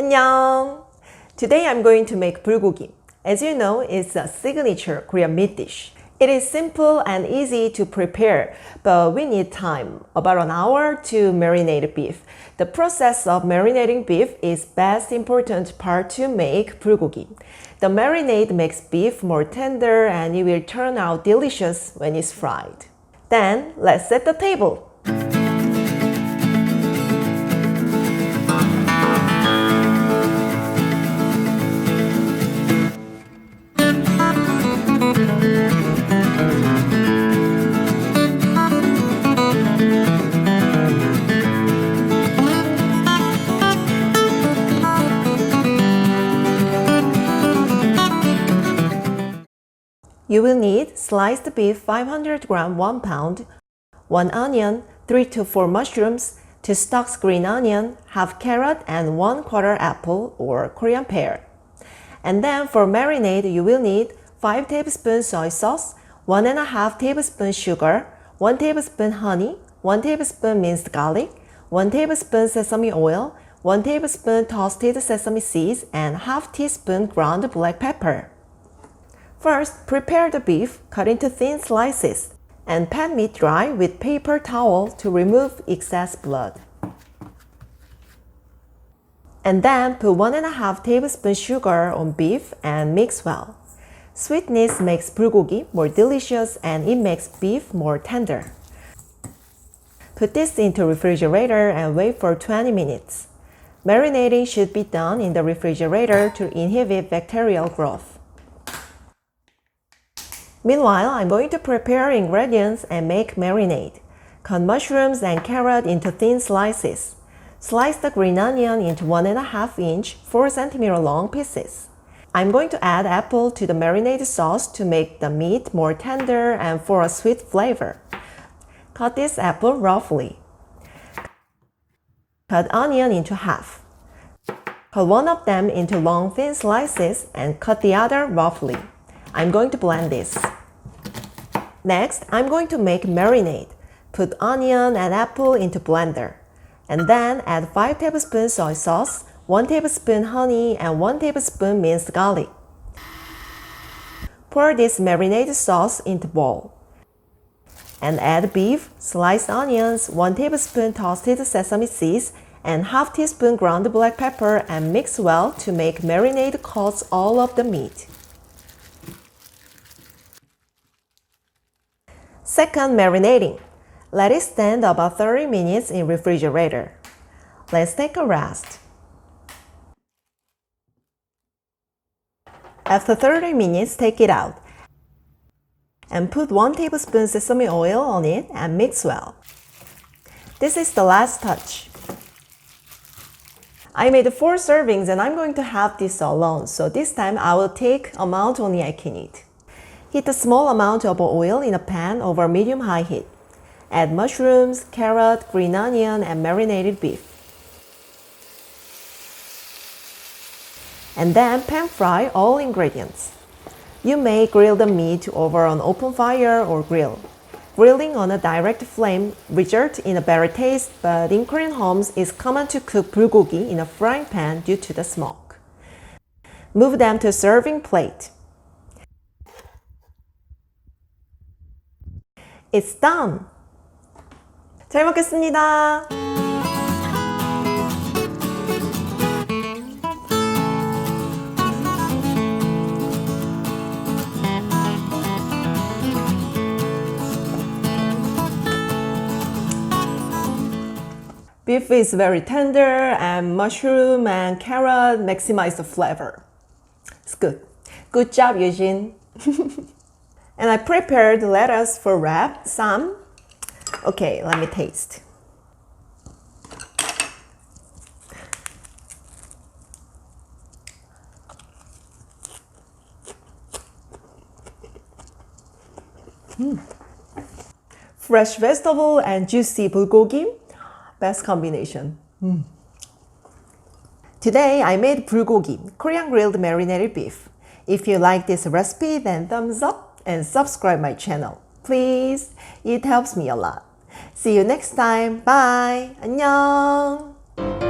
안녕! Today I'm going to make bulgogi. As you know, it's a signature Korean meat dish. It is simple and easy to prepare, but we need time, about an hour to marinate beef. The process of marinating beef is best important part to make bulgogi. The marinade makes beef more tender and it will turn out delicious when it's fried. Then, let's set the table. You will need sliced beef 500 gram 1 pound, 1 onion, 3 to 4 mushrooms, 2 stalks green onion, half carrot and 1/4 apple or Korean pear. And then for marinade you will need 5 tablespoons soy sauce, 1.5 tablespoons sugar, 1 tablespoon honey, 1 tablespoon minced garlic, 1 tablespoon sesame oil, 1 tablespoon toasted sesame seeds and half teaspoon ground black pepper. First, prepare the beef, cut into thin slices, and pat meat dry with paper towel to remove excess blood. And then put 1.5 tablespoons sugar on beef and mix well. Sweetness makes bulgogi more delicious and it makes beef more tender. Put this into refrigerator and wait for 20 minutes. Marinating should be done in the refrigerator to inhibit bacterial growth. Meanwhile, I'm going to prepare ingredients and make marinade. Cut mushrooms and carrot into thin slices. Slice the green onion into 1.5 inch, 4 cm long pieces. I'm going to add apple to the marinade sauce to make the meat more tender and for a sweet flavor. Cut this apple roughly. Cut onion into half. Cut one of them into long thin slices and cut the other roughly. I'm going to blend this. Next, I'm going to make marinade. Put onion and apple into blender. And then add 5 tablespoons soy sauce, 1 tablespoon honey, and 1 tablespoon minced garlic. Pour this marinade sauce into bowl. And add beef, sliced onions, 1 tablespoon toasted sesame seeds, and half teaspoon ground black pepper and mix well to make marinade coat all of the meat. Second, marinating. Let it stand about 30 minutes in refrigerator. Let's take a rest. After 30 minutes, take it out and put 1 tablespoon sesame oil on it and mix well. This is the last touch. I made 4 servings and I'm going to have this alone, so this time I will take amount only I can eat. Heat a small amount of oil in a pan over medium-high heat. Add mushrooms, carrot, green onion, and marinated beef. And then pan fry all ingredients. You may grill the meat over an open fire or grill. Grilling on a direct flame results in a better taste, but in Korean homes it's common to cook bulgogi in a frying pan due to the smoke. Move them to a serving plate. It's done! 잘 먹겠습니다! Beef is very tender and mushroom and carrot maximize the flavor. It's good. Good job, Eugene. And I prepared lettuce for wrap, some. Okay, let me taste. Fresh vegetable and juicy bulgogi, best combination. Today I made bulgogi, Korean grilled marinated beef. If you like this recipe, then thumbs up and subscribe my channel. Please, it helps me a lot. See you next time. Bye. 안녕.